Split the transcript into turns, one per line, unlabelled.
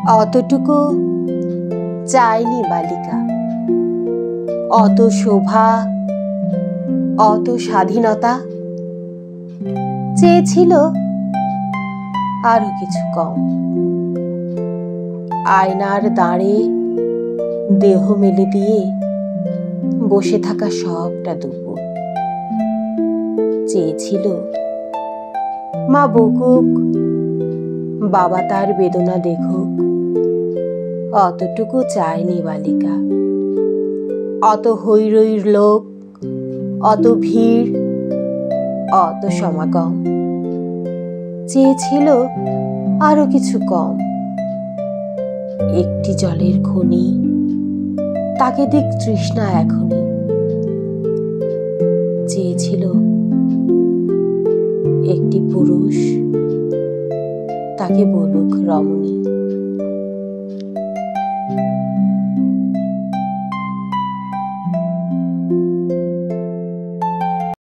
অতটুকু চায়নি বালিকা, অত শোভা, অত স্বাধীনতা। চেয়েছিল আরো কিছু কম। আয়নার দাঁড়ে দেহ মেলে দিয়ে বসে থাকা সবটা দুপুর। চেয়েছিল মা বকুক, বাবা তার বেদনা দেখুক। অতটুকু চায়নি বালিকা। অত হৈরৈর লোক, অত ভিড়, অত সমাগম। চেয়েছিল আরো কিছু কম। একটি জলের খনি, তাকে দিক তৃষ্ণা এখনই। চেয়েছিল একটি পুরুষ, তাকে বলুক রমণী।